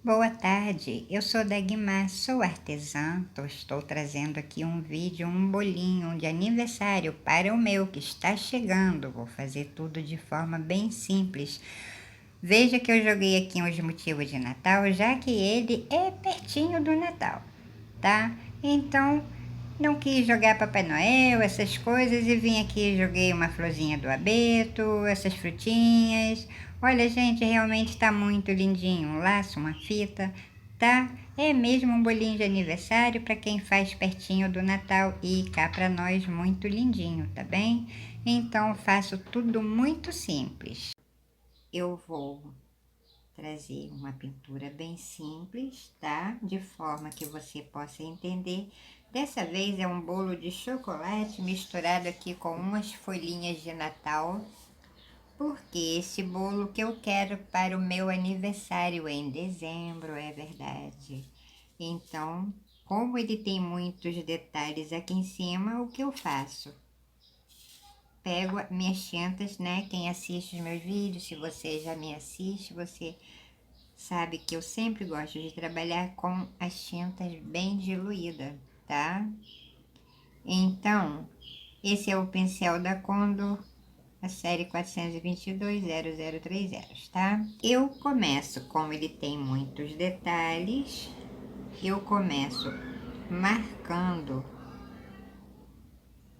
Boa tarde, eu sou Dagmar, sou artesã, estou trazendo aqui um vídeo, um bolinho de aniversário para o meu que está chegando. Vou fazer tudo de forma bem simples. Veja que eu joguei aqui uns motivos de Natal, já que ele é pertinho do Natal, tá? Então, não quis jogar Papai Noel, essas coisas, e vim aqui e joguei uma florzinha do abeto, essas frutinhas. Olha, gente, realmente tá muito lindinho. Um laço, uma fita, tá? É mesmo um bolinho de aniversário para quem faz pertinho do Natal e cá para nós muito lindinho, tá bem? Então, faço tudo muito simples. Eu vou trazer uma pintura bem simples, tá? De forma que você possa entender. Dessa vez é um bolo de chocolate misturado aqui com umas folhinhas de Natal, porque esse bolo que eu quero para o meu aniversário em dezembro, é verdade. Então, como ele tem muitos detalhes aqui em cima, o que eu faço? Pego minhas tintas, né? Quem assiste os meus vídeos, se você já me assiste, você sabe que eu sempre gosto de trabalhar com as tintas bem diluídas, tá? Então, esse é o pincel da Condor, a série 422-0030, tá? Eu começo, como ele tem muitos detalhes, eu começo marcando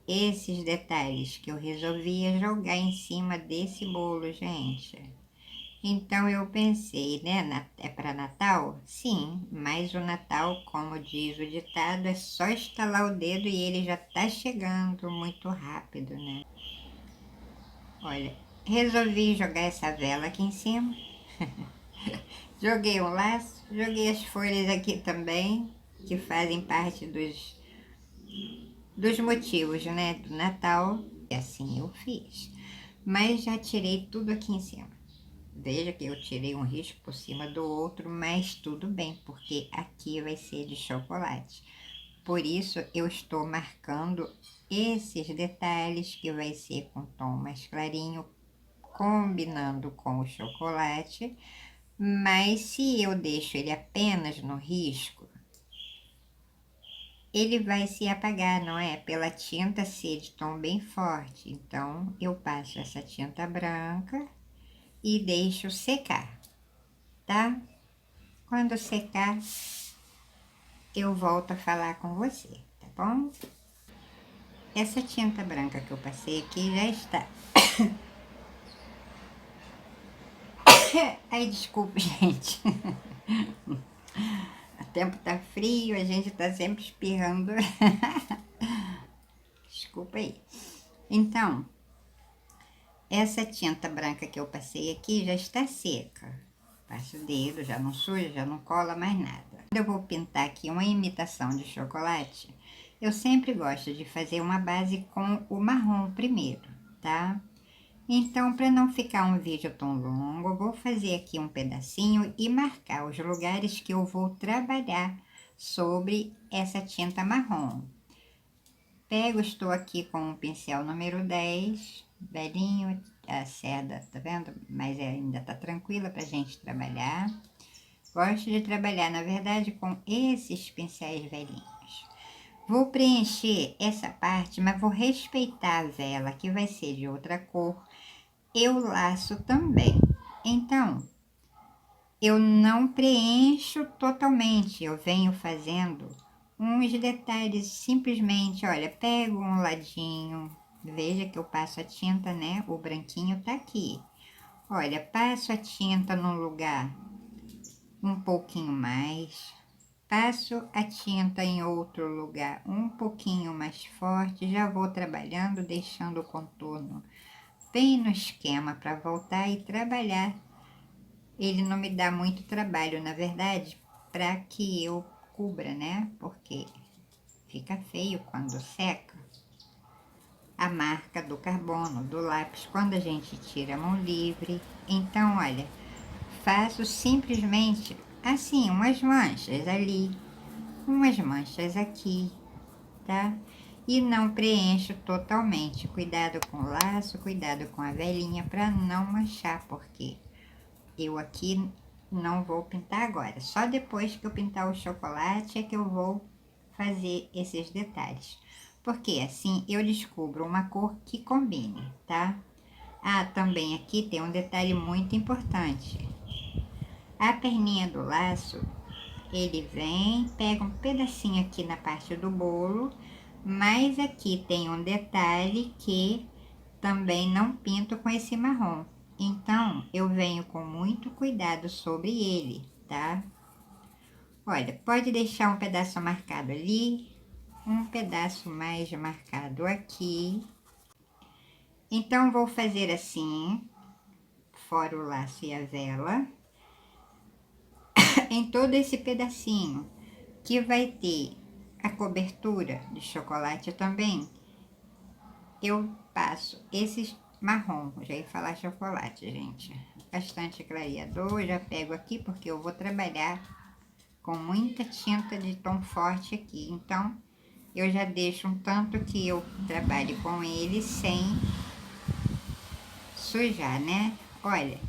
esses detalhes que eu resolvia jogar em cima desse bolo, gente. Então eu pensei, né, é para Natal? Sim, mas o Natal, como diz o ditado, é só estalar o dedo e ele já tá chegando muito rápido, né? Olha, resolvi jogar essa vela aqui em cima. Joguei um laço, joguei as folhas aqui também, que fazem parte dos motivos, né, do Natal. E assim eu fiz. Mas já tirei tudo aqui em cima. Veja que eu tirei um risco por cima do outro, mas tudo bem, porque aqui vai ser de chocolate. Por isso eu estou marcando esses detalhes que vai ser com tom mais clarinho, combinando com o chocolate. Mas se eu deixo ele apenas no risco, ele vai se apagar, não é? Pela tinta ser de tom bem forte. Então eu passo essa tinta branca e deixo secar, tá? Quando secar, eu volto a falar com você, tá bom? Essa tinta branca que eu passei aqui já está. Ai, desculpa, gente. O tempo tá frio, a gente tá sempre espirrando. Desculpa aí. Então, essa tinta branca que eu passei aqui já está seca. Passo o dedo, já não suja, já não cola mais nada. Quando eu vou pintar aqui uma imitação de chocolate, eu sempre gosto de fazer uma base com o marrom primeiro, tá? Então, para não ficar um vídeo tão longo, eu vou fazer aqui um pedacinho e marcar os lugares que eu vou trabalhar sobre essa tinta marrom. Estou aqui com o pincel número 10, velhinho, a cerda, tá vendo? Mas ainda tá tranquila pra gente trabalhar. Gosto de trabalhar, na verdade, com esses pincéis velhinhos. Vou preencher essa parte, mas vou respeitar a vela, que vai ser de outra cor. Eu laço também. Então, eu não preencho totalmente, eu venho fazendo uns detalhes simplesmente, olha, pego um ladinho, veja que eu passo a tinta, né? O branquinho tá aqui. Olha, passo a tinta num lugar um pouquinho mais, passo a tinta em outro lugar um pouquinho mais forte, já vou trabalhando, deixando o contorno bem no esquema para voltar e trabalhar. Ele não me dá muito trabalho, na verdade, para que eu cubra, né? Porque fica feio quando seca a marca do carbono, do lápis, quando a gente tira a mão livre. Então, olha, faço simplesmente assim, umas manchas ali, umas manchas aqui, tá? E não preencho totalmente. Cuidado com o laço, cuidado com a velinha para não manchar, porque eu aqui não vou pintar agora. Só depois que eu pintar o chocolate é que eu vou fazer esses detalhes. Porque assim eu descubro uma cor que combine, tá? Ah, também aqui tem um detalhe muito importante. A perninha do laço, ele vem, pega um pedacinho aqui na parte do bolo, mas aqui tem um detalhe que também não pinto com esse marrom. Então, eu venho com muito cuidado sobre ele, tá? Olha, pode deixar um pedaço marcado ali, um pedaço mais marcado aqui. Então, vou fazer assim, fora o laço e a vela, em todo esse pedacinho, que vai ter a cobertura de chocolate também. Eu passo esse marrom, já ia falar chocolate, gente. Bastante clareador, já pego aqui porque eu vou trabalhar com muita tinta de tom forte aqui. Então, eu já deixo um tanto que eu trabalhe com ele sem sujar, né? Olha,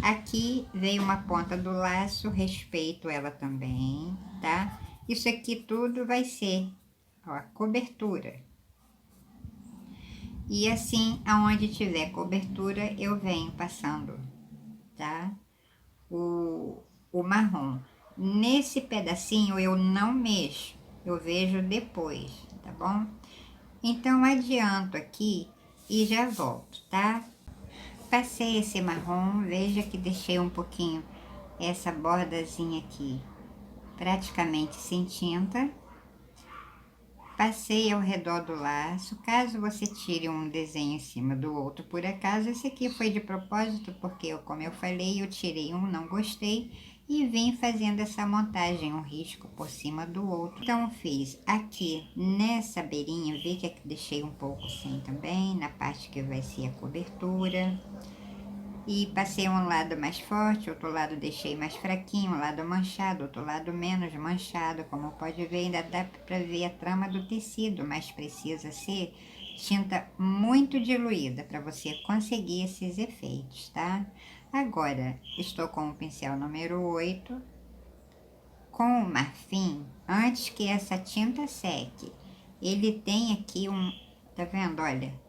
aqui veio uma ponta do laço, respeito ela também, tá? Isso aqui tudo vai ser, ó, cobertura. E assim, aonde tiver cobertura, eu venho passando, tá? O marrom. Nesse pedacinho eu não mexo, eu vejo depois, tá bom? Então, adianto aqui e já volto, tá? Passei esse marrom, veja que deixei um pouquinho essa bordazinha aqui praticamente sem tinta. Passei ao redor do laço, caso você tire um desenho em cima do outro, por acaso, esse aqui foi de propósito, porque como eu falei, eu tirei um, não gostei, e vim fazendo essa montagem, um risco por cima do outro. Então, fiz aqui nessa beirinha, vi que deixei um pouco sem também, na parte que vai ser a cobertura. E passei um lado mais forte, outro lado deixei mais fraquinho, um lado manchado, outro lado menos manchado. Como pode ver, ainda dá para ver a trama do tecido, mas precisa ser tinta muito diluída para você conseguir esses efeitos, tá? Agora, estou com o pincel número 8, com o marfim, antes que essa tinta seque. Ele tem aqui tá vendo, olha?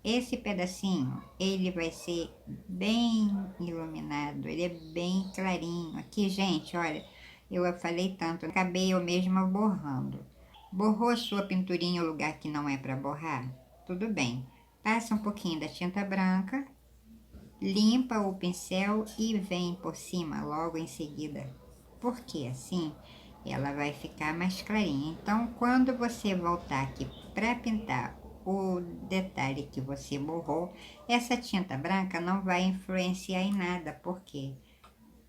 Esse pedacinho, ele vai ser bem iluminado, ele é bem clarinho. Aqui, gente, olha, eu falei tanto, acabei eu mesma borrando. Borrou a sua pinturinha em lugar que não é para borrar? Tudo bem. Passa um pouquinho da tinta branca, limpa o pincel e vem por cima logo em seguida. Porque assim ela vai ficar mais clarinha. Então, quando você voltar aqui para pintar o detalhe que você borrou, essa tinta branca não vai influenciar em nada, porque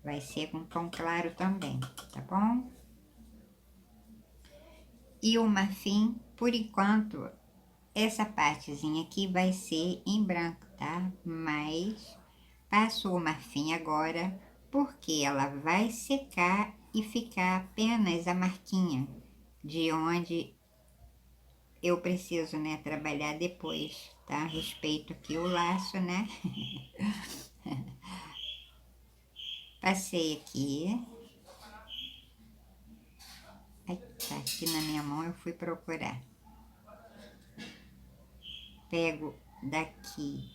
vai ser com tom claro também, tá bom? E o marfim, por enquanto, essa partezinha aqui vai ser em branco, tá? Mas passo o marfim agora, porque ela vai secar e ficar apenas a marquinha de onde eu preciso, né, trabalhar depois, tá? Respeito aqui o laço, né? Passei aqui. Ai, tá aqui na minha mão, eu fui procurar. Pego daqui,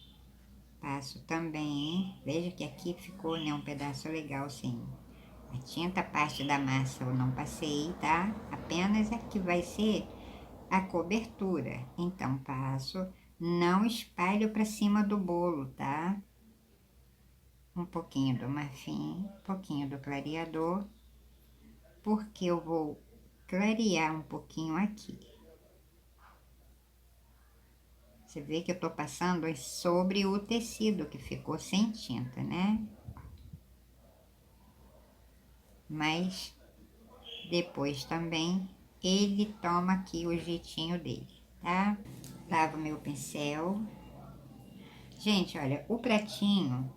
passo também. Veja que aqui ficou, né, um pedaço legal, sim. A tinta, parte da massa eu não passei, tá? Apenas aqui vai ser a cobertura. Então, passo, não espalho para cima do bolo, tá? Um pouquinho do marfim, um pouquinho do clareador, porque eu vou clarear um pouquinho aqui. Você vê que eu tô passando sobre o tecido que ficou sem tinta, né? Mas depois também ele toma aqui o jeitinho dele, tá? Lavo meu pincel. Gente, olha, o pratinho,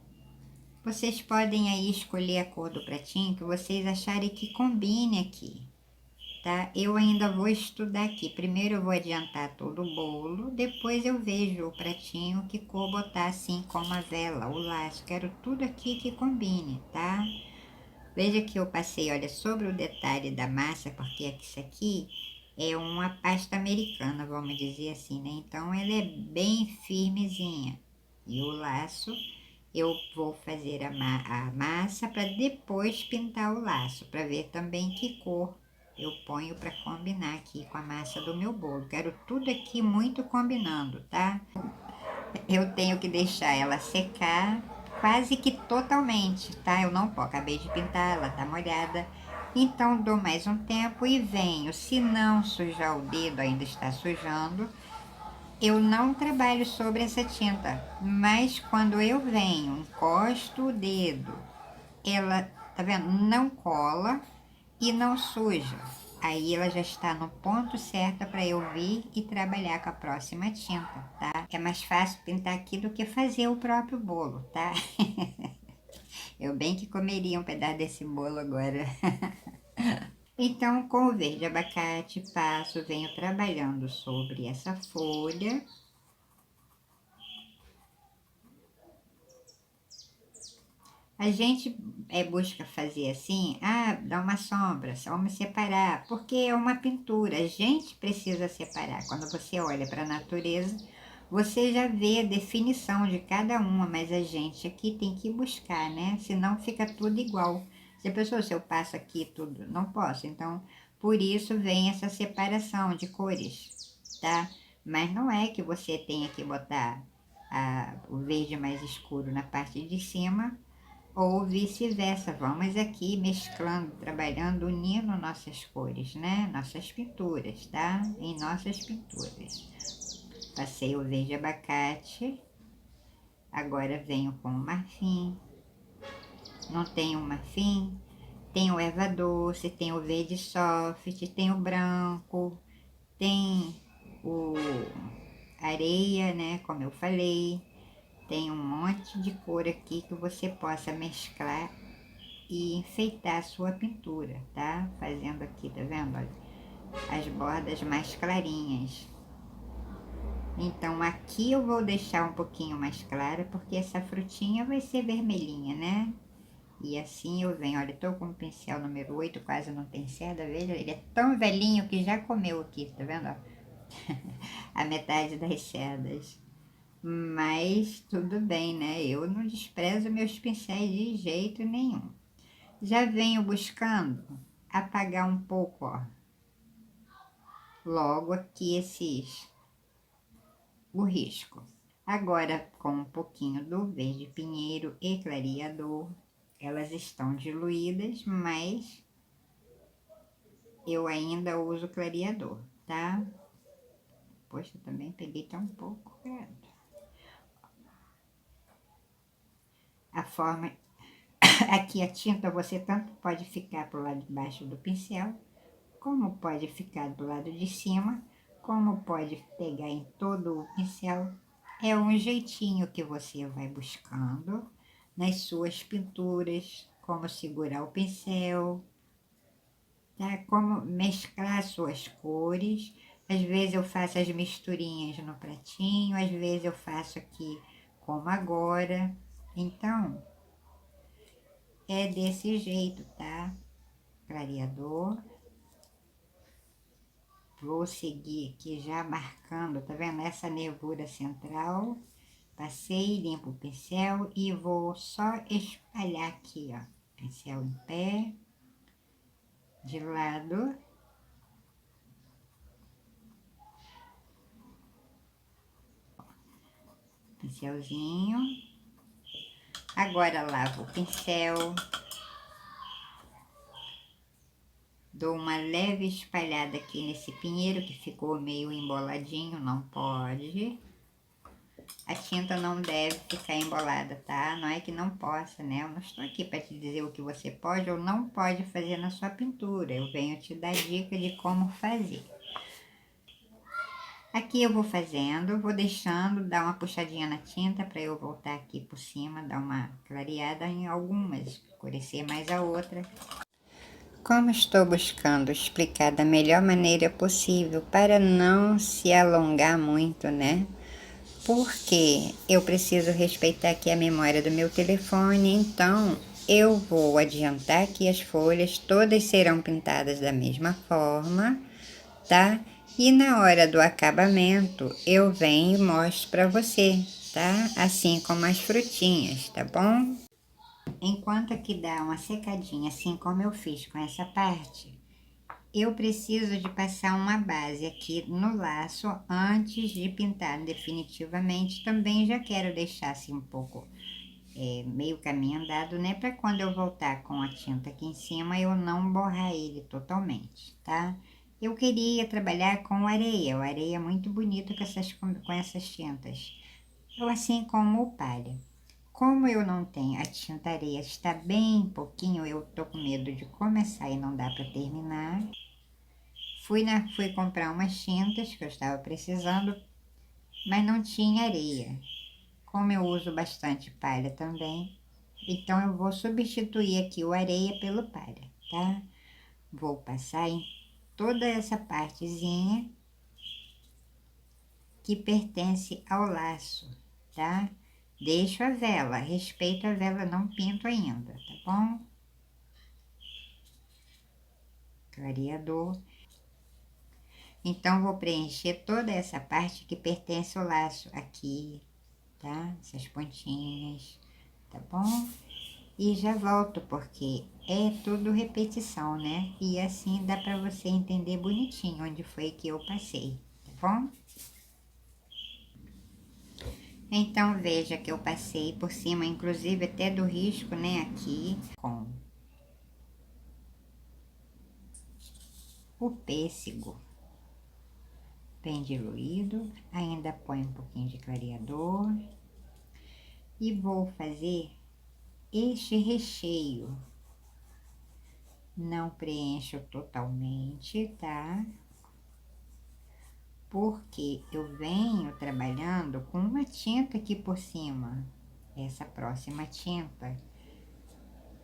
vocês podem aí escolher a cor do pratinho que vocês acharem que combine aqui, tá? Eu ainda vou estudar aqui. Primeiro eu vou adiantar todo o bolo, depois eu vejo o pratinho que cor botar assim como a vela, o laço. Quero tudo aqui que combine, tá? Veja que eu passei, olha, sobre o detalhe da massa, porque isso aqui é uma pasta americana, vamos dizer assim, né? Então ela é bem firmezinha. E o laço, eu vou fazer a massa para depois pintar o laço, para ver também que cor eu ponho para combinar aqui com a massa do meu bolo. Quero tudo aqui muito combinando, tá? Eu tenho que deixar ela secar quase que totalmente, tá? Eu não posso, acabei de pintar, ela tá molhada. Então dou mais um tempo e venho. Se não sujar o dedo, ainda está sujando, eu não trabalho sobre essa tinta. Mas quando eu venho, encosto o dedo, ela, tá vendo? Não cola e não suja. Aí ela já está no ponto certo para eu vir e trabalhar com a próxima tinta, tá? É mais fácil pintar aqui do que fazer o próprio bolo, tá? Eu bem que comeria um pedaço desse bolo agora. Então, com o verde abacate, passo, venho trabalhando sobre essa folha. A gente busca fazer assim, dá uma sombra, vamos separar, porque é uma pintura, a gente precisa separar. Quando você olha para a natureza, você já vê a definição de cada uma, mas a gente aqui tem que buscar, né? Senão fica tudo igual. Se a pessoa, se eu passo aqui tudo, não posso. Então, por isso vem essa separação de cores, tá? Mas não é que você tenha que botar o verde mais escuro na parte de cima, ou vice-versa, vamos aqui mesclando, trabalhando, unindo nossas cores, né? Nossas pinturas, tá? Em nossas pinturas. Passei o verde abacate, agora venho com o marfim. Não tem o marfim, tem o erva doce, tem o verde soft, tem o branco, tem o areia, né? Como eu falei. Tem um monte de cor aqui que você possa mesclar e enfeitar a sua pintura, tá? Fazendo aqui, tá vendo? Olha, as bordas mais clarinhas. Então aqui eu vou deixar um pouquinho mais clara, porque essa frutinha vai ser vermelhinha, né? E assim eu venho, olha, tô com o pincel número 8, quase não tem seda, veja, ele é tão velhinho que já comeu aqui, tá vendo? A metade das sedas. Mas tudo bem, né? Eu não desprezo meus pincéis de jeito nenhum. Já venho buscando apagar um pouco, ó. Logo aqui o risco. Agora, com um pouquinho do verde pinheiro e clareador, elas estão diluídas, mas eu ainda uso clareador, tá? Poxa, também peguei tão pouco, credo. A forma... Aqui a tinta você tanto pode ficar pro lado de baixo do pincel, como pode ficar do lado de cima, como pode pegar em todo o pincel. É um jeitinho que você vai buscando nas suas pinturas, como segurar o pincel, tá? Como mesclar suas cores. Às vezes eu faço as misturinhas no pratinho, às vezes eu faço aqui como agora. Então, é desse jeito, tá? Clareador. Vou seguir aqui já marcando, tá vendo? Essa nervura central. Passei, limpo o pincel e vou só espalhar aqui, ó. Pincel em pé, de lado. Pincelzinho. Agora lavo o pincel. Dou uma leve espalhada aqui nesse pinheiro que ficou meio emboladinho, não pode. A tinta não deve ficar embolada, tá? Não é que não possa, né? Eu não estou aqui para te dizer o que você pode ou não pode fazer na sua pintura. Eu venho te dar dica de como fazer. Aqui eu vou fazendo, vou deixando, dar uma puxadinha na tinta para eu voltar aqui por cima, dar uma clareada em algumas, escurecer mais a outra. Como estou buscando explicar da melhor maneira possível para não se alongar muito, né? Porque eu preciso respeitar aqui a memória do meu telefone, então eu vou adiantar que as folhas todas serão pintadas da mesma forma, tá? E na hora do acabamento, eu venho e mostro pra você, tá? Assim como as frutinhas, tá bom? Enquanto aqui dá uma secadinha, assim como eu fiz com essa parte, eu preciso de passar uma base aqui no laço antes de pintar definitivamente. Também já quero deixar assim um pouco, meio caminho andado, né? Para quando eu voltar com a tinta aqui em cima, eu não borrar ele totalmente, tá? Eu queria trabalhar com areia, o areia é muito bonito com essas tintas. Ou assim como o palha. Como eu não tenho a tinta areia, está bem pouquinho, eu tô com medo de começar e não dá para terminar. Fui comprar umas tintas que eu estava precisando, mas não tinha areia. Como eu uso bastante palha também, então eu vou substituir aqui o areia pelo palha, tá? Vou passar em toda essa partezinha que pertence ao laço, tá? Deixo a vela, respeito a vela, não pinto ainda, tá bom? Clareador. Então, vou preencher toda essa parte que pertence ao laço aqui, tá? Essas pontinhas, tá bom? E já volto, porque é tudo repetição, né? E assim dá pra você entender bonitinho onde foi que eu passei, tá bom? Então, veja que eu passei por cima, inclusive até do risco, né? Aqui, com o pêssego bem diluído. Ainda põe um pouquinho de clareador. E vou fazer este recheio. Não preencho totalmente, tá? Porque eu venho trabalhando com uma tinta aqui por cima. Essa próxima tinta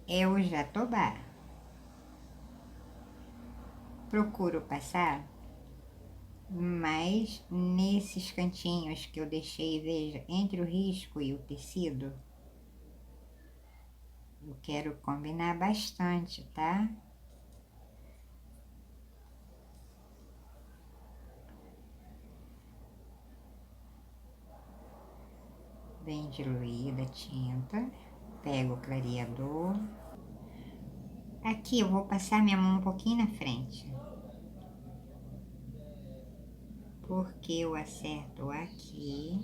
é o jatobá. Procuro passar mais nesses cantinhos que eu deixei, veja, entre o risco e o tecido. Eu quero combinar bastante, tá? Bem diluída a tinta. Pego o clareador. Aqui eu vou passar minha mão um pouquinho na frente. Porque eu acerto aqui.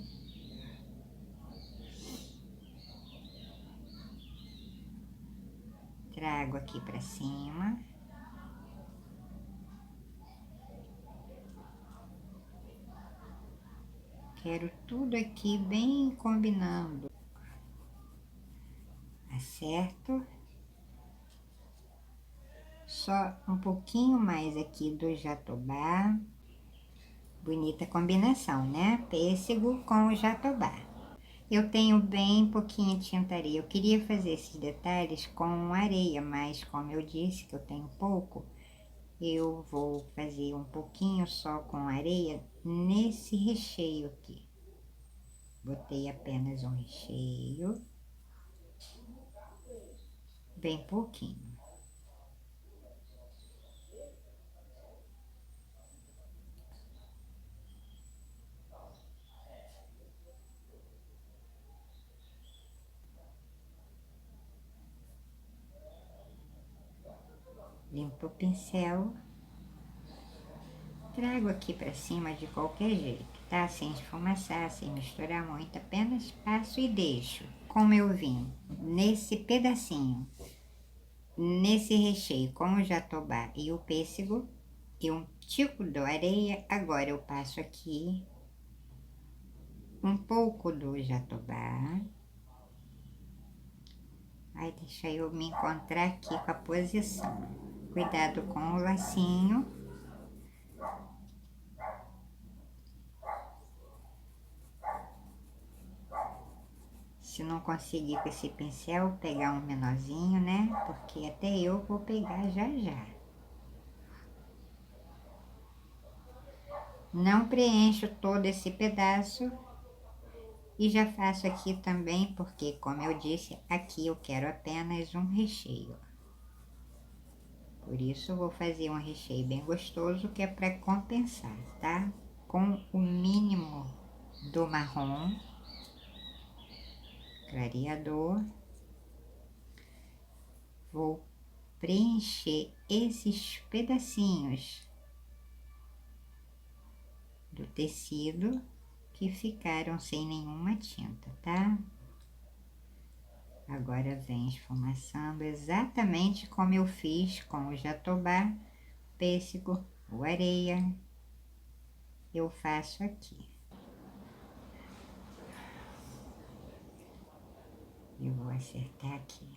Trago aqui pra cima. Quero tudo aqui bem combinando. Acerto. Só um pouquinho mais aqui do jatobá. Bonita combinação, né? Pêssego com o jatobá. Eu tenho bem pouquinha tinta areia. Eu queria fazer esses detalhes com areia, mas como eu disse que eu tenho pouco, eu vou fazer um pouquinho só com areia nesse recheio aqui. Botei apenas um recheio, bem pouquinho. Limpo o pincel, trago aqui pra cima de qualquer jeito, tá? Sem esfumaçar, sem misturar muito, apenas passo e deixo. Como eu vim nesse pedacinho, nesse recheio com o jatobá e o pêssego e um tico de areia, agora eu passo aqui um pouco do jatobá. Aí deixa eu me encontrar aqui com a posição. Cuidado com o lacinho. Se não conseguir com esse pincel, pegar um menorzinho, né? Porque até eu vou pegar já já. Não preencho todo esse pedaço E já faço aqui também, porque, como eu disse, aqui eu quero apenas um recheio. Por isso, vou fazer um recheio bem gostoso, que é para compensar, tá? Com o mínimo do marrom, clareador, vou preencher esses pedacinhos do tecido que ficaram sem nenhuma tinta, tá? Agora vem esfumaçando exatamente como eu fiz com o jatobá, pêssego, ou areia. Eu faço aqui. Eu vou acertar aqui.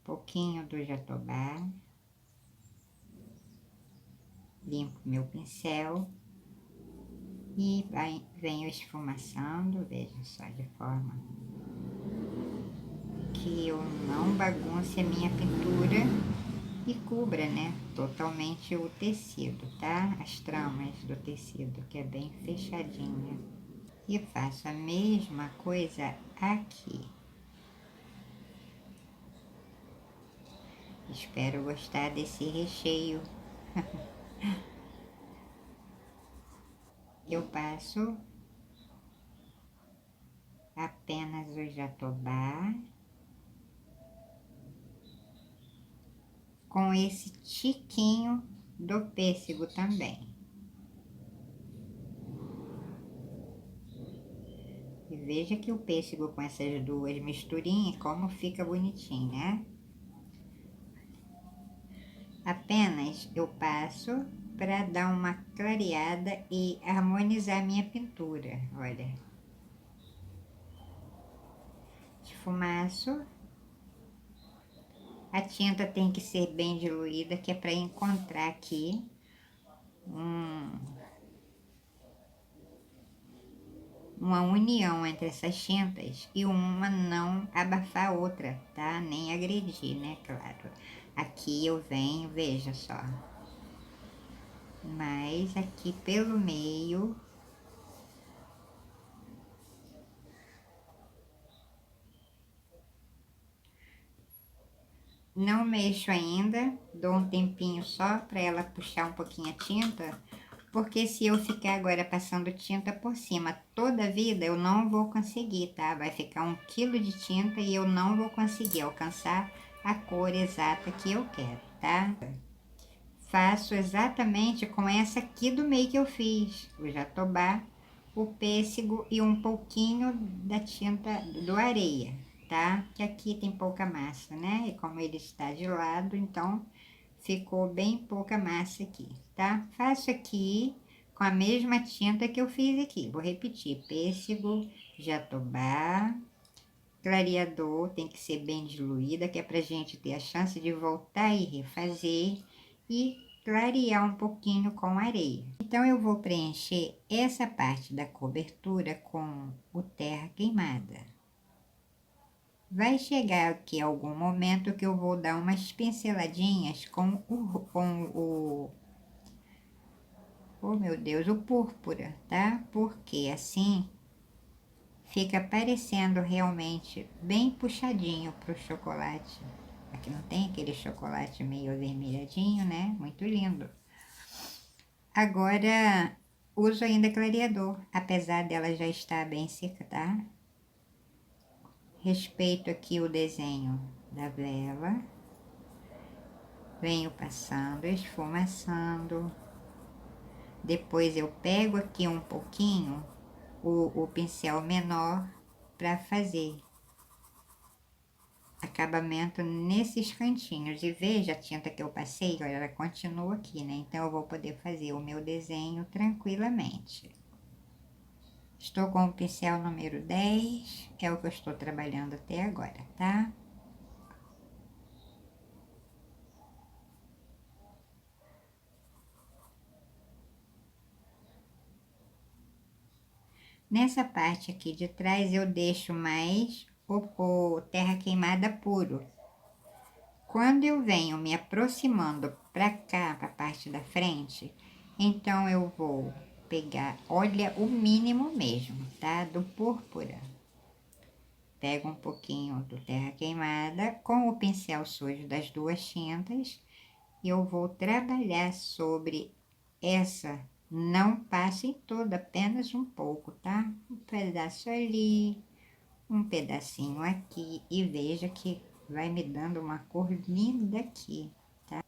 Pouquinho do jatobá. Limpo meu pincel. E venho esfumaçando, veja só, de forma que eu não bagunce a minha pintura e cubra, né, totalmente o tecido, tá? As tramas do tecido, que é bem fechadinha. E faço a mesma coisa aqui. Espero gostar desse recheio. Eu passo apenas o jatobá com esse tiquinho do pêssego também. E veja que o pêssego com essas duas misturinhas, como fica bonitinho, né? Apenas eu passo para dar uma clareada e harmonizar minha pintura, olha. Esfumaço. A tinta tem que ser bem diluída, que é para encontrar aqui uma união entre essas tintas e uma não abafar a outra, tá? Nem agredir, né? Claro. Aqui eu venho, veja só. Mas aqui pelo meio. Não mexo ainda, dou um tempinho só para ela puxar um pouquinho a tinta, porque se eu ficar agora passando tinta por cima toda a vida, eu não vou conseguir, tá? Vai ficar 1 quilo de tinta e eu não vou conseguir alcançar a cor exata que eu quero, tá? Faço exatamente com essa aqui do meio que eu fiz, o jatobá, o pêssego e um pouquinho da tinta do areia, tá? Que aqui tem pouca massa, né? E como ele está de lado, então ficou bem pouca massa aqui, tá? Faço aqui com a mesma tinta que eu fiz aqui. Vou repetir: pêssego, jatobá, clareador, tem que ser bem diluída, que é pra gente ter a chance de voltar e refazer, e clarear um pouquinho com areia. Então, eu vou preencher essa parte da cobertura com o terra queimada. Vai chegar aqui algum momento que eu vou dar umas pinceladinhas oh meu Deus, o púrpura, tá? Porque assim fica parecendo realmente bem puxadinho pro chocolate. Aqui não tem aquele chocolate meio avermelhadinho, né? Muito lindo. Agora, uso ainda clareador, apesar dela já estar bem seca, tá? Respeito aqui o desenho da vela. Venho passando, esfumaçando. Depois eu pego aqui um pouquinho o pincel menor para fazer acabamento nesses cantinhos. E veja a tinta que eu passei, olha, ela continua aqui, né? Então, eu vou poder fazer o meu desenho tranquilamente. Estou com o pincel número 10, é o que eu estou trabalhando até agora, tá? Nessa parte aqui de trás, eu deixo mais o terra queimada puro. Quando eu venho me aproximando pra cá, pra parte da frente, então eu vou pegar, olha, o mínimo mesmo, tá? Do púrpura. Pego um pouquinho do terra queimada com o pincel sujo das duas tintas. Eu vou trabalhar sobre essa, não passe toda, apenas um pouco, tá? Um pedaço ali, um pedacinho aqui, e veja que vai me dando uma cor linda aqui, tá?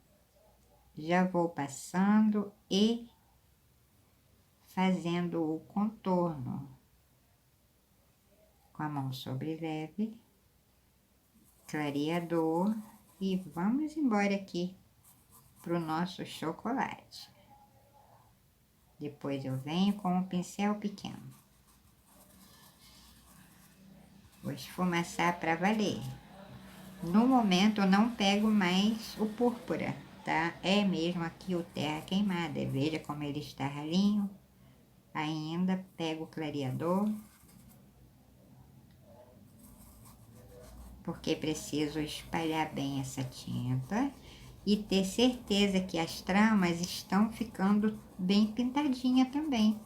Já vou passando e fazendo o contorno com a mão sobre leve, clareador, e vamos embora aqui pro nosso chocolate. Depois eu venho com um pincel pequeno. Vou esfumaçar para valer. No momento eu não pego mais o púrpura, tá? É mesmo aqui o terra queimada. Veja como ele está ralinho. Ainda pego o clareador. Porque preciso espalhar bem essa tinta e ter certeza que as tramas estão ficando bem pintadinha também.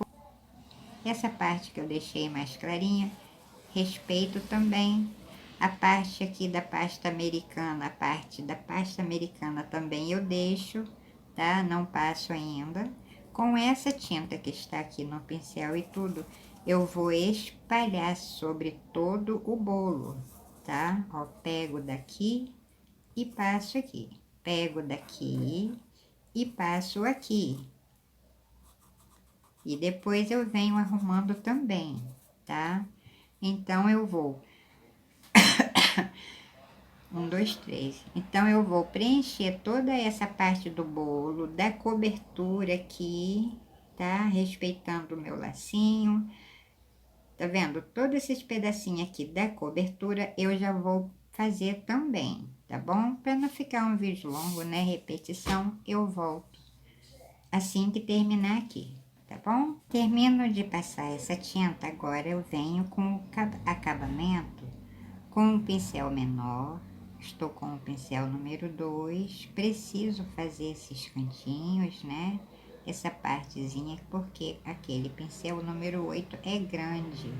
Essa parte que eu deixei mais clarinha, respeito também. A parte aqui da pasta americana, a parte da pasta americana também eu deixo, tá? Não passo ainda. Com essa tinta que está aqui no pincel e tudo, eu vou espalhar sobre todo o bolo, tá? Ó, pego daqui e passo aqui. Pego daqui e passo aqui. E depois eu venho arrumando também, tá? Então, eu vou... 1, 2, 3. Então, eu vou preencher toda essa parte do bolo, da cobertura aqui, tá? Respeitando o meu lacinho. Tá vendo? Todos esses pedacinhos aqui da cobertura, eu já vou fazer também, tá bom? Para não ficar um vídeo longo, né? Repetição, eu volto assim que terminar aqui, tá bom? Termino de passar essa tinta, agora eu venho com o acabamento com um pincel menor. Estou com o pincel número 2, preciso fazer esses cantinhos, né? Essa partezinha, porque aquele pincel número 8 é grande.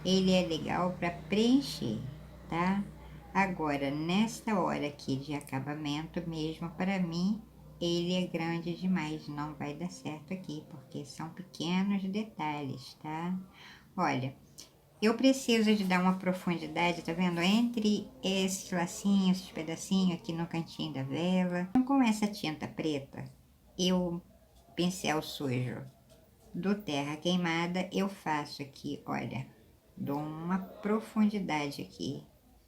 Ele é legal para preencher, tá? Agora, nesta hora aqui de acabamento mesmo, para mim, ele é grande demais, não vai dar certo aqui, porque são pequenos detalhes, tá? Olha, eu preciso de dar uma profundidade, tá vendo? Entre esses lacinhos, esses pedacinhos aqui no cantinho da vela. Então, com essa tinta preta, pincel sujo do terra queimada, eu faço aqui, olha, dou uma profundidade aqui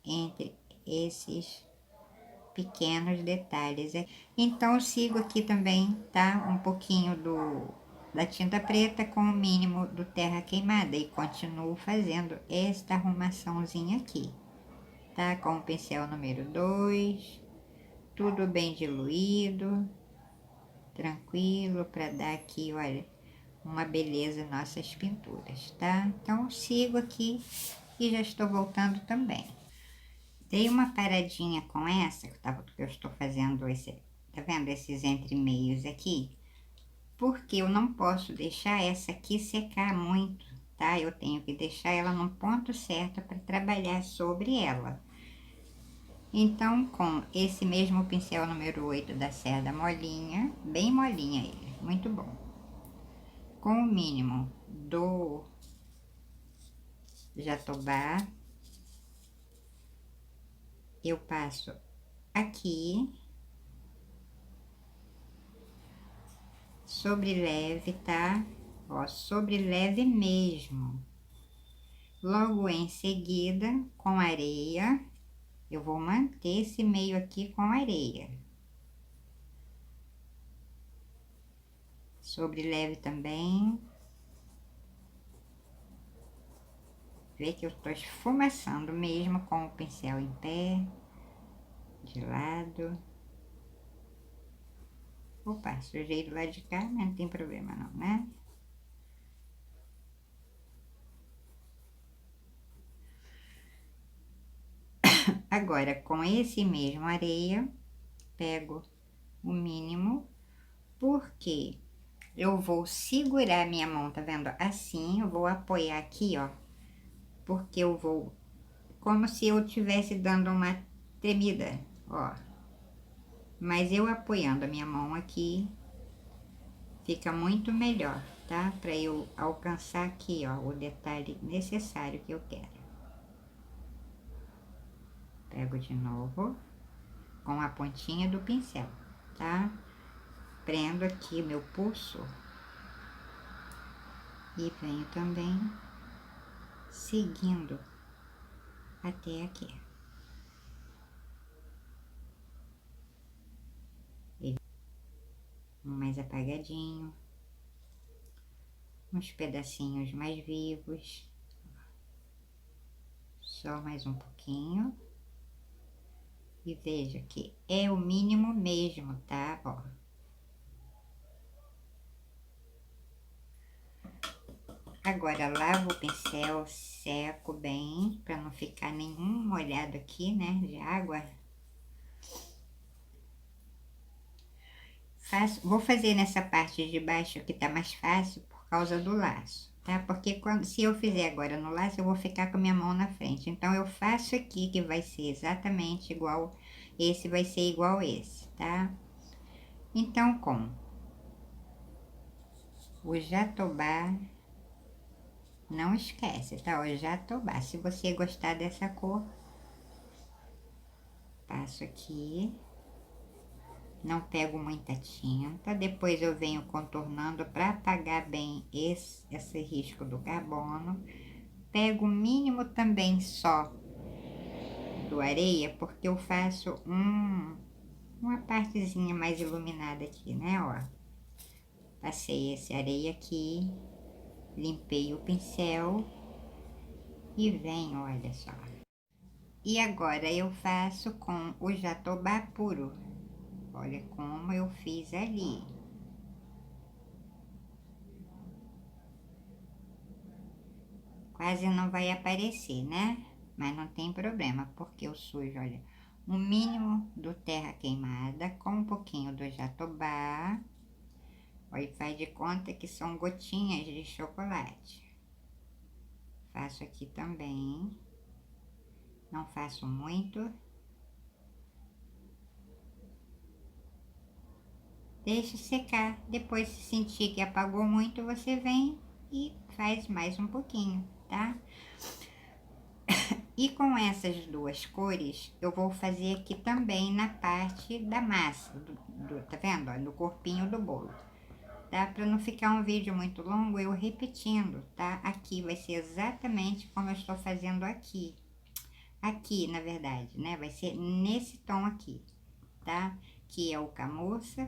entre esses pequenos detalhes. Então, eu sigo aqui também, tá? Um pouquinho da tinta preta com o mínimo do terra queimada e continuo fazendo esta arrumaçãozinha aqui, tá? Com o pincel número 2, tudo bem diluído, tranquilo, para dar aqui, olha, uma beleza nossas pinturas, tá? Então, sigo aqui e já estou voltando também. Dei uma paradinha com essa, que eu estou fazendo tá vendo esses entremeios aqui? Porque eu não posso deixar essa aqui secar muito, tá? Eu tenho que deixar ela no ponto certo para trabalhar sobre ela. Então, com esse mesmo pincel número 8 da Cerda Molinha, bem molinha ele, muito bom. Com o mínimo do Jatobá, eu passo aqui, sobre leve, tá? Ó, sobre leve mesmo. Logo em seguida, com areia, eu vou manter esse meio aqui com areia. Sobre leve também. Vê que eu tô esfumaçando mesmo com o pincel em pé, de lado. Opa, sujei do lado de cá, mas não tem problema não, né? Agora, com esse mesmo areia, pego o mínimo, porque eu vou segurar minha mão, tá vendo? Assim, eu vou apoiar aqui, ó. Porque eu vou, como se eu estivesse dando uma tremida, ó. Mas eu apoiando a minha mão aqui, fica muito melhor, tá? Pra eu alcançar aqui, ó, o detalhe necessário que eu quero. Pego de novo com a pontinha do pincel, tá? Prendo aqui meu pulso e venho também seguindo até aqui. Um mais apagadinho, uns pedacinhos mais vivos, só mais um pouquinho. E veja que é o mínimo mesmo, tá? Ó. Agora lavo o pincel, seco bem, para não ficar nenhum molhado aqui, né, de água. Vou fazer nessa parte de baixo que tá mais fácil por causa do laço, tá? Porque se eu fizer agora no laço, eu vou ficar com a minha mão na frente. Então, eu faço aqui que vai ser exatamente igual, esse vai ser igual esse, tá? Então, com o jatobá, não esquece, tá? O jatobá, se você gostar dessa cor, passo aqui. Não pego muita tinta, depois eu venho contornando para apagar bem esse risco do carbono. Pego o mínimo também só do areia, porque eu faço uma partezinha mais iluminada aqui, né, ó. Passei esse areia aqui, limpei o pincel e venho, olha só. E agora eu faço com o jatobá puro. Olha como eu fiz ali. Quase não vai aparecer, né? Mas não tem problema, porque eu sujo, olha, o mínimo do terra queimada com um pouquinho do jatobá. Olha, faz de conta que são gotinhas de chocolate. Faço aqui também. Não faço muito. Deixa secar. Depois, se sentir que apagou muito, você vem e faz mais um pouquinho, tá? E com essas duas cores, eu vou fazer aqui também na parte da massa, tá vendo? No corpinho do bolo. Tá? Para não ficar um vídeo muito longo, eu repetindo, tá? Aqui vai ser exatamente como eu estou fazendo aqui. Aqui, na verdade, né? Vai ser nesse tom aqui, tá? Que é o camurça,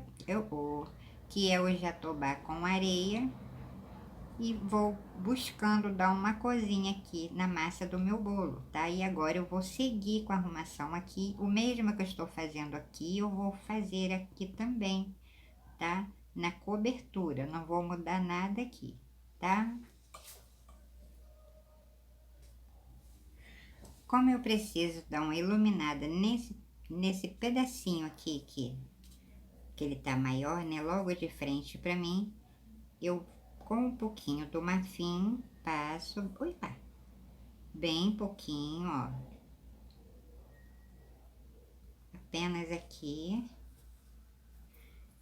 que é o jatobá com areia. E vou buscando dar uma cozinha aqui na massa do meu bolo, tá? E agora eu vou seguir com a arrumação aqui. O mesmo que eu estou fazendo aqui, eu vou fazer aqui também, tá? Na cobertura, não vou mudar nada aqui, tá? Como eu preciso dar uma iluminada nesse pedacinho aqui, que ele tá maior, né? Logo de frente pra mim, eu com um pouquinho do marfim passo, opa, bem pouquinho, ó. Apenas aqui.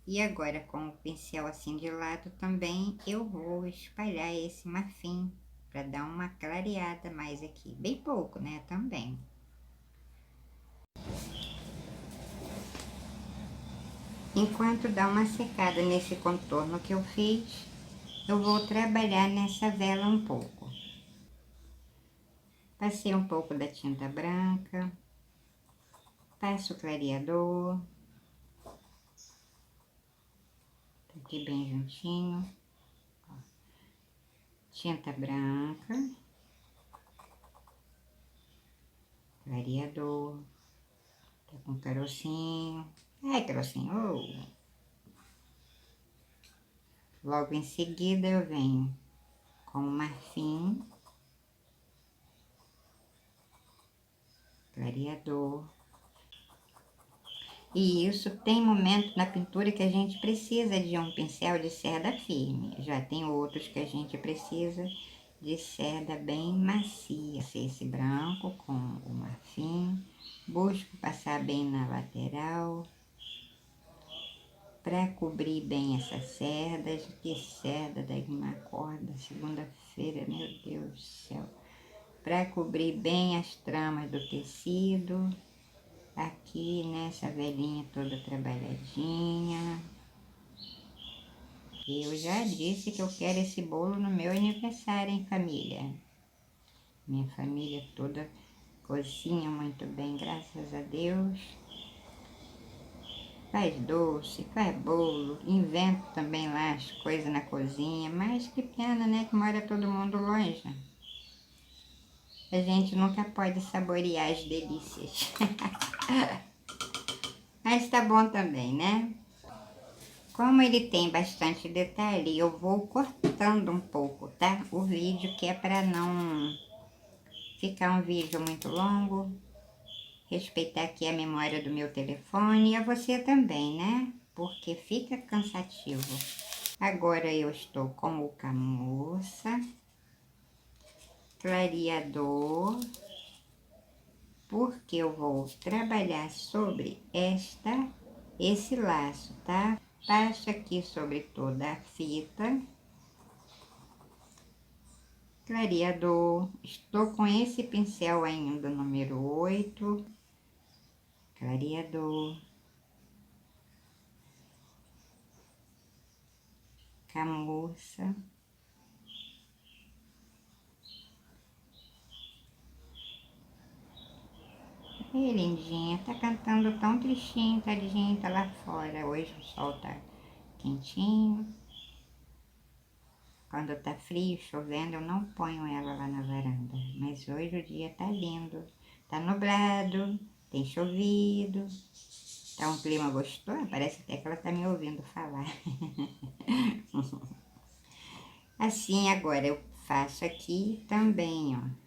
E agora com o pincel assim de lado também eu vou espalhar esse marfim para dar uma clareada mais aqui, bem pouco, né, também. Enquanto dá uma secada nesse contorno que eu fiz, eu vou trabalhar nessa vela um pouco. Passei um pouco da tinta branca, passo o clareador, aqui bem juntinho, tinta branca, clareador, tá com carocinho, ai carocinho, oh. Logo em seguida eu venho com o marfim, clareador, E isso tem momento na pintura que a gente precisa de um pincel de cerda firme. Já tem outros que a gente precisa de cerda bem macia. Esse branco com o marfim. Busco passar bem na lateral para cobrir bem essas cerdas. Que cerda daí uma corda, segunda-feira, meu Deus do céu. Para cobrir bem as tramas do tecido. Aqui nessa velhinha toda trabalhadinha. Eu já disse que eu quero esse bolo no meu aniversário, hein, família? Minha família toda cozinha muito bem, graças a Deus. Faz doce, faz bolo, invento também lá as coisas na cozinha, mas que pena, né, que mora todo mundo longe. A gente nunca pode saborear as delícias. Mas tá bom também, né? Como ele tem bastante detalhe, eu vou cortando um pouco, tá? O vídeo, que é para não ficar um vídeo muito longo. Respeitar aqui a memória do meu telefone e a você também, né? Porque fica cansativo. Agora eu estou com o camurça, clareador, porque eu vou trabalhar sobre esse laço, tá? Passo aqui sobre toda a fita. Clareador, estou com esse pincel ainda, número 8. Clareador. Camurça. Ei, lindinha, tá cantando tão tristinho, tadinha, tá lá fora. Hoje o sol tá quentinho. Quando tá frio, chovendo, eu não ponho ela lá na varanda. Mas hoje o dia tá lindo. Tá nublado, tem chovido. Tá um clima gostoso, parece até que ela tá me ouvindo falar. Assim, agora eu faço aqui também, ó.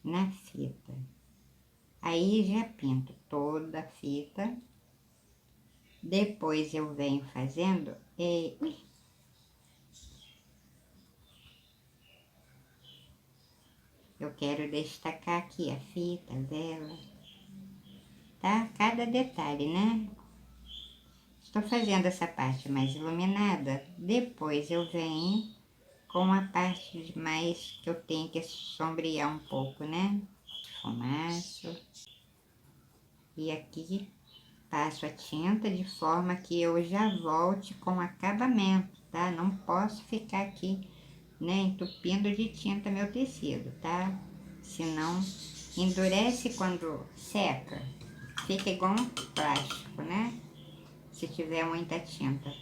Na fita. Aí já pinto toda a fita. Depois eu venho fazendo... Eu quero destacar aqui a fita, a vela, tá? Cada detalhe, né? Estou fazendo essa parte mais iluminada. Depois eu venho com a parte mais que eu tenho que sombrear um pouco, né? Fumaço. E aqui passo a tinta de forma que eu já volte com acabamento, tá? Não posso ficar aqui, né, entupindo de tinta meu tecido, tá? Senão endurece quando seca, fica igual um plástico, né? Se tiver muita tinta.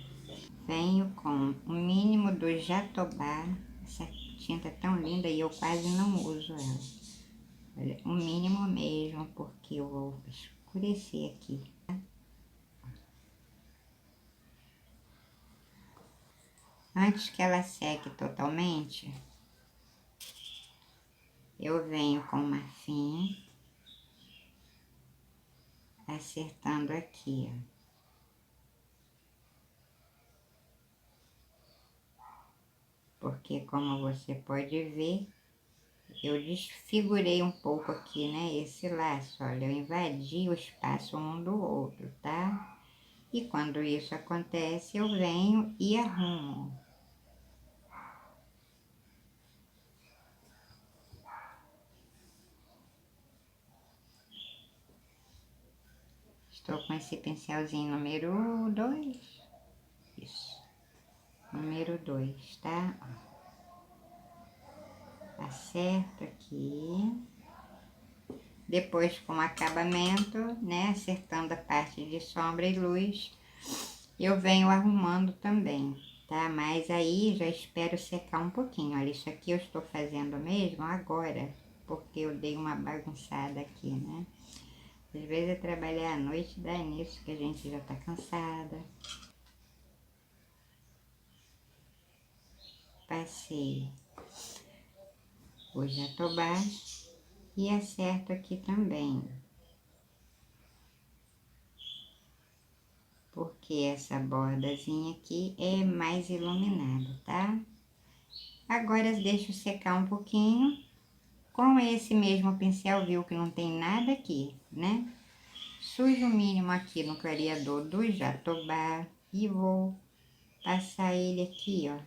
Venho com o mínimo do jatobá, essa tinta é tão linda e eu quase não uso ela. Olha, o mínimo mesmo, porque eu vou escurecer aqui. Antes que ela seque totalmente, eu venho com o marfim, acertando aqui, ó. Porque como você pode ver, eu desfigurei um pouco aqui, né, esse laço, olha, eu invadi o espaço um do outro, tá? E quando isso acontece, eu venho e arrumo. Estou com esse pincelzinho número 2. Isso. Número 2, tá? Acerto aqui. Depois, com acabamento, né? Acertando a parte de sombra e luz, eu venho arrumando também, tá? Mas aí já espero secar um pouquinho. Olha, isso aqui eu estou fazendo mesmo agora, porque eu dei uma bagunçada aqui, né? Às vezes eu trabalhar à noite dá nisso, que a gente já tá cansada. passei o jatobá e acerto aqui também. Porque essa bordazinha aqui é mais iluminada, tá? Agora deixo secar um pouquinho. Com esse mesmo pincel, viu que não tem nada aqui, né? Sujo o mínimo aqui no clareador do jatobá e vou passar ele aqui, ó.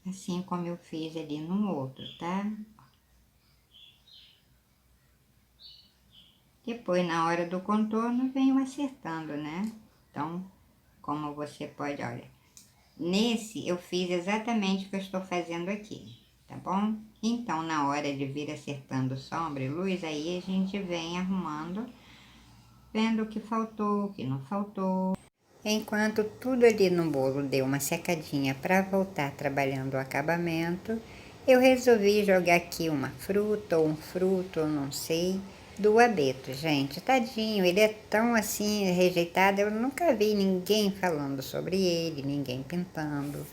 Assim como eu fiz ali no outro, tá? Depois, na hora do contorno, venho acertando, né? Então, como você pode, olha. Nesse, eu fiz exatamente o que eu estou fazendo aqui, tá bom? Então, na hora de vir acertando sombra e luz, aí a gente vem arrumando, vendo o que faltou, o que não faltou. Enquanto tudo ali no bolo deu uma secadinha para voltar trabalhando o acabamento, eu resolvi jogar aqui uma fruta ou um fruto, não sei, do abeto, gente. Tadinho, ele é tão assim rejeitado, eu nunca vi ninguém falando sobre ele, ninguém pintando.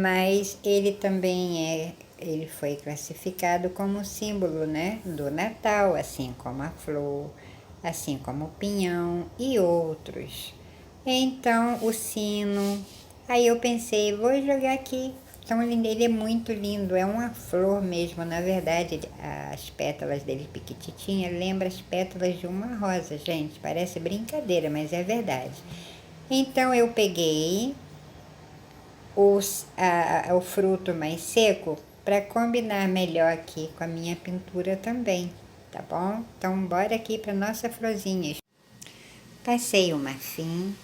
Mas ele também ele foi classificado como símbolo, né, do Natal, assim como a flor, assim como o pinhão e outros. Então, o sino. Aí eu pensei, vou jogar aqui. Tão lindo, ele é muito lindo, é uma flor mesmo, na verdade, as pétalas dele pequititinha lembra as pétalas de uma rosa, gente, parece brincadeira, mas é verdade. Então eu peguei o fruto mais seco para combinar melhor aqui com a minha pintura também, tá bom? Então bora aqui para nossa florzinha. Passei o marfim,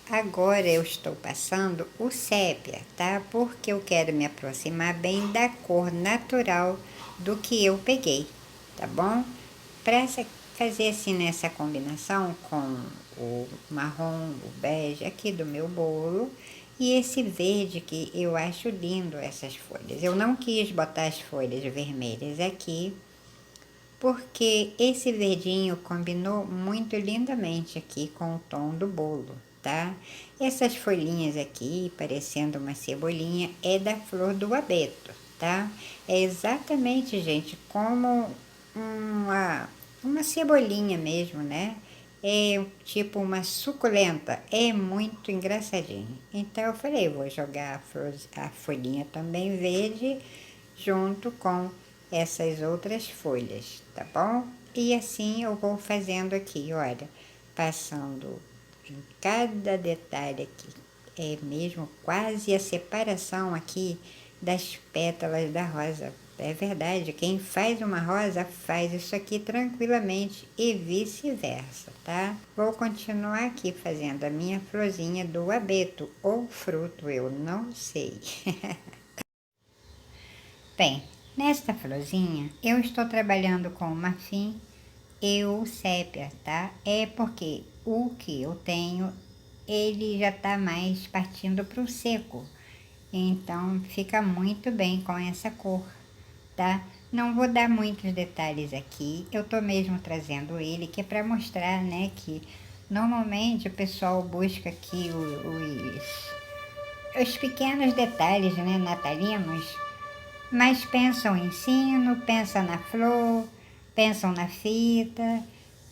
agora eu estou passando o sépia, tá? Porque eu quero me aproximar bem da cor natural do que eu peguei, tá bom? Para fazer assim nessa combinação com o marrom, o bege aqui do meu bolo e esse verde que eu acho lindo essas folhas. Eu não quis botar as folhas vermelhas aqui, porque esse verdinho combinou muito lindamente aqui com o tom do bolo, tá? Essas folhinhas aqui, parecendo uma cebolinha, é da flor do abeto, tá? É exatamente, gente, como uma cebolinha mesmo, né? É tipo uma suculenta, é muito engraçadinho. Então eu falei, vou jogar a folhinha também verde junto com essas outras folhas, tá bom? E assim eu vou fazendo aqui, olha, passando em cada detalhe aqui. É mesmo quase a separação aqui das pétalas da rosa. É verdade, quem faz uma rosa faz isso aqui tranquilamente e vice-versa, tá? Vou continuar aqui fazendo a minha florzinha do abeto ou fruto, eu não sei. Bem, nesta florzinha eu estou trabalhando com o marfim e o sépia, tá? É porque o que eu tenho, ele já tá mais partindo para o seco. Então fica muito bem com essa cor, tá? Não vou dar muitos detalhes aqui, eu tô mesmo trazendo ele, que é para mostrar, né, que normalmente o pessoal busca aqui os pequenos detalhes, né, natalinos, mas pensam em sino, pensam na flor, pensam na fita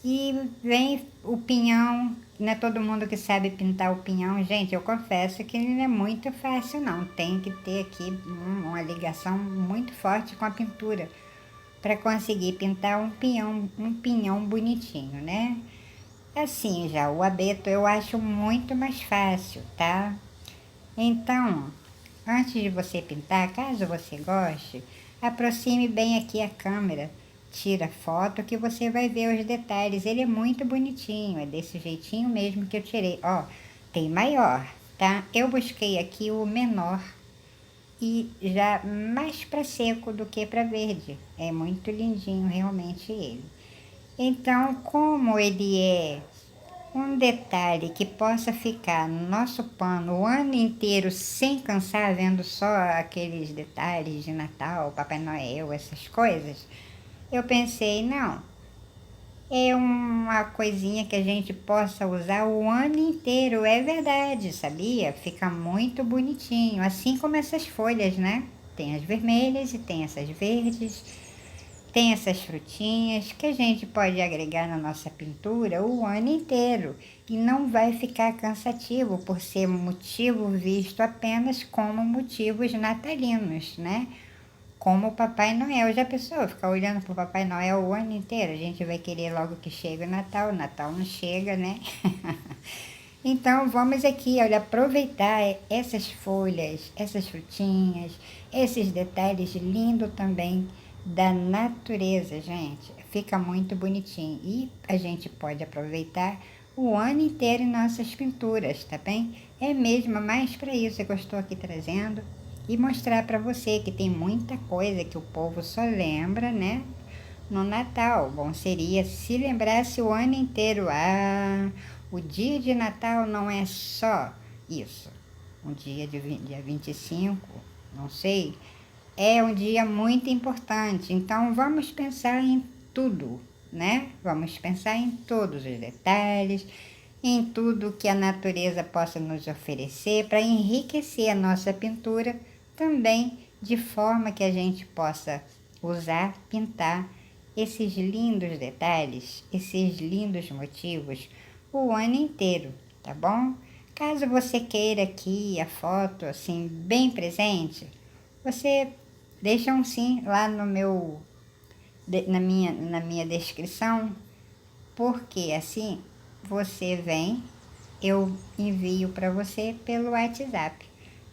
e vem o pinhão. Não é todo mundo que sabe pintar o pinhão. Gente, eu confesso que não é muito fácil não. Tem que ter aqui uma ligação muito forte com a pintura para conseguir pintar um pinhão bonitinho, né? Assim, já o abeto eu acho muito mais fácil, tá? Então, antes de você pintar, caso você goste, aproxime bem aqui a câmera, tira foto que você vai ver os detalhes. Ele é muito bonitinho, é desse jeitinho mesmo que eu tirei. Ó, tem maior, tá? Eu busquei aqui o menor e já mais para seco do que para verde. É muito lindinho realmente ele. Então, como ele é um detalhe que possa ficar no nosso pano o ano inteiro sem cansar vendo só aqueles detalhes de Natal, Papai Noel, essas coisas, eu pensei, não, é uma coisinha que a gente possa usar o ano inteiro, é verdade, sabia? Fica muito bonitinho, assim como essas folhas, né? Tem as vermelhas e tem essas verdes, tem essas frutinhas que a gente pode agregar na nossa pintura o ano inteiro e não vai ficar cansativo por ser motivo visto apenas como motivos natalinos, né? Como o Papai Noel. Já pensou? Ficar olhando para o Papai Noel o ano inteiro? A gente vai querer logo que chegue o Natal não chega, né? Então vamos aqui, olha, aproveitar essas folhas, essas frutinhas, esses detalhes lindos também da natureza, gente. Fica muito bonitinho e a gente pode aproveitar o ano inteiro em nossas pinturas, tá bem? É mesmo mais para isso que eu estou aqui trazendo e mostrar para você que tem muita coisa que o povo só lembra, né? No Natal. Bom seria se lembrasse o ano inteiro. Ah, o dia de Natal não é só isso. Um dia de dia 25, não sei. É um dia muito importante. Então vamos pensar em tudo, né? Vamos pensar em todos os detalhes, em tudo que a natureza possa nos oferecer para enriquecer a nossa pintura também de forma que a gente possa usar, pintar esses lindos detalhes, esses lindos motivos o ano inteiro, tá bom? Caso você queira aqui a foto assim bem presente, você deixa um sim lá no meu na minha descrição, porque assim você vem, eu envio para você pelo WhatsApp,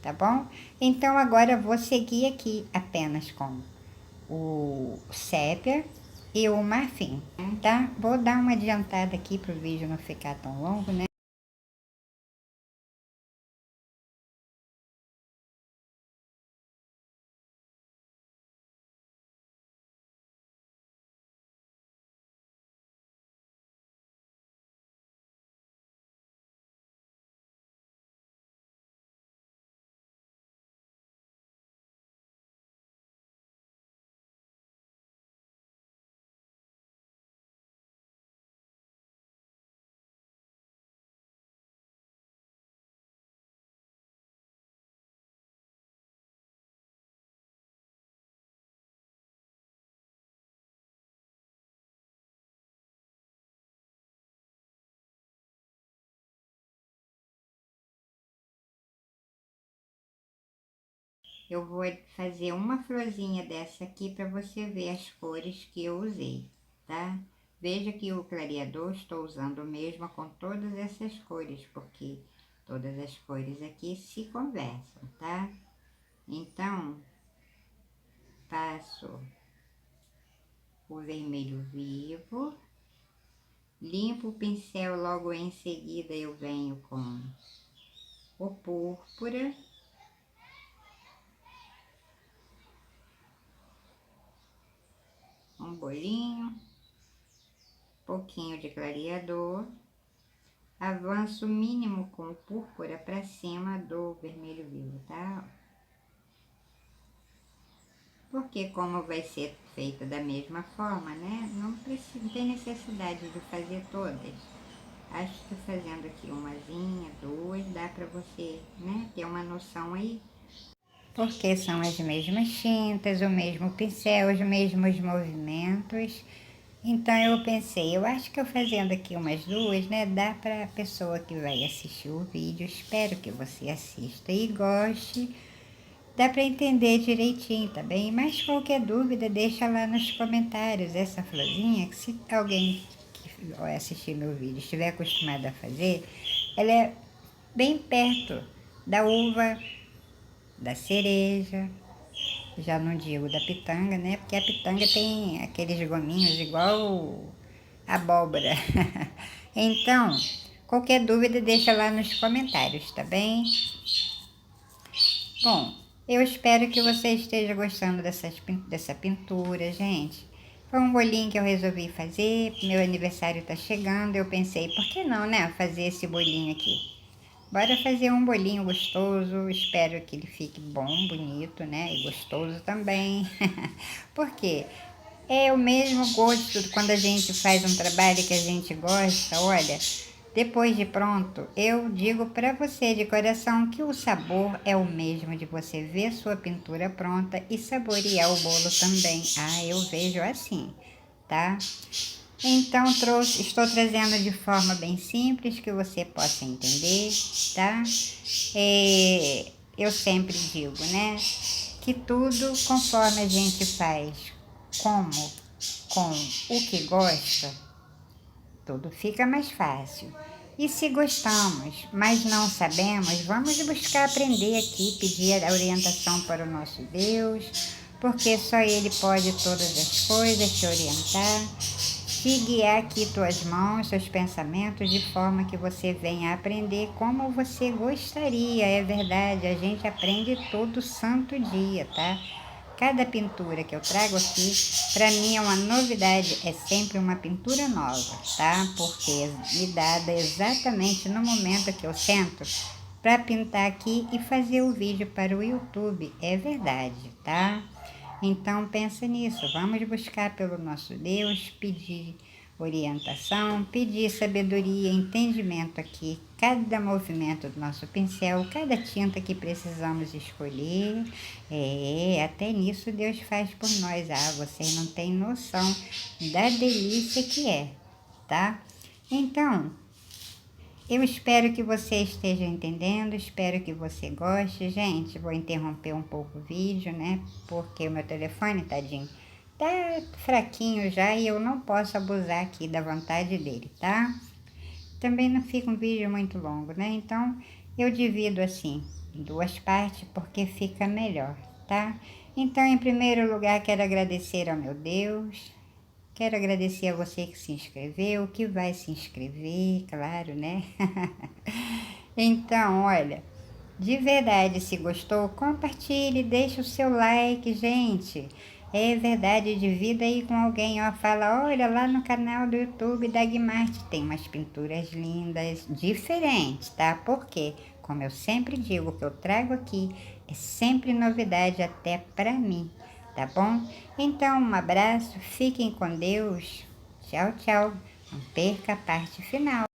tá bom? Então agora eu vou seguir aqui apenas com o sépia e o marfim, tá? Vou dar uma adiantada aqui para o vídeo não ficar tão longo, né? Eu vou fazer uma florzinha dessa aqui para você ver as cores que eu usei, tá? Veja que o clareador estou usando o mesmo com todas essas cores, porque todas as cores aqui se conversam, tá? Então, passo o vermelho vivo, limpo o pincel, logo em seguida eu venho com o púrpura, um bolinho, pouquinho de clareador, avanço mínimo com o púrpura para cima do vermelho vivo, tá? Porque como vai ser feita da mesma forma, né? Não tem necessidade de fazer todas. Acho que fazendo aqui umazinha, duas, dá para você, né, ter uma noção aí. Porque são as mesmas tintas, o mesmo pincel, os mesmos movimentos. Então eu pensei, eu acho que eu fazendo aqui umas duas, né, dá para a pessoa que vai assistir o vídeo, espero que você assista e goste, dá para entender direitinho, tá bem? Mas qualquer dúvida, deixa lá nos comentários essa florzinha, que se alguém que vai assistir meu vídeo estiver acostumado a fazer, ela é bem perto da uva, da cereja, já não digo da pitanga, né? Porque a pitanga tem aqueles gominhos igual abóbora. Então, qualquer dúvida deixa lá nos comentários, tá bem? Bom, eu espero que você esteja gostando dessa pintura, gente. Foi um bolinho que eu resolvi fazer, meu aniversário tá chegando, eu pensei, por que não, né, fazer esse bolinho aqui? Bora fazer um bolinho gostoso, espero que ele fique bom, bonito, né, e gostoso também. Por quê? É o mesmo gosto quando a gente faz um trabalho que a gente gosta, olha, depois de pronto, eu digo para você de coração que o sabor é o mesmo de você ver sua pintura pronta e saborear o bolo também. Ah, eu vejo assim, tá? Então, estou trazendo de forma bem simples que você possa entender, tá? Eu sempre digo, né? Que tudo conforme a gente faz, como, com o que gosta, tudo fica mais fácil. E se gostamos, mas não sabemos, vamos buscar aprender aqui, pedir a orientação para o nosso Deus, porque só Ele pode todas as coisas, te orientar, te guiar aqui tuas mãos, seus pensamentos, de forma que você venha aprender como você gostaria. É verdade, a gente aprende todo santo dia, tá? Cada pintura que eu trago aqui, para mim é uma novidade, é sempre uma pintura nova, tá? Porque é me dada exatamente no momento que eu sento para pintar aqui e fazer o vídeo para o YouTube, é verdade, tá? Então pensa nisso, vamos buscar pelo nosso Deus, pedir orientação, pedir sabedoria, entendimento aqui, cada movimento do nosso pincel, cada tinta que precisamos escolher, até nisso Deus faz por nós. Ah, vocês não têm noção da delícia que é, tá? Então, eu espero que você esteja entendendo, espero que você goste. Gente, vou interromper um pouco o vídeo, né? Porque o meu telefone, tadinho, tá fraquinho já e eu não posso abusar aqui da vontade dele, tá? Também não fica um vídeo muito longo, né? Então, eu divido assim, em duas partes, porque fica melhor, tá? Então, em primeiro lugar, quero agradecer ao meu Deus. Quero agradecer a você que se inscreveu, que vai se inscrever, claro, né? Então, olha, de verdade, se gostou, compartilhe, deixa o seu like, gente. É verdade, divida aí com alguém, ó, fala, olha, lá no canal do YouTube da Guimarte tem umas pinturas lindas, diferentes, tá? Porque, como eu sempre digo, o que eu trago aqui é sempre novidade até pra mim, tá bom? Então, um abraço, fiquem com Deus, tchau, tchau, não perca a parte final.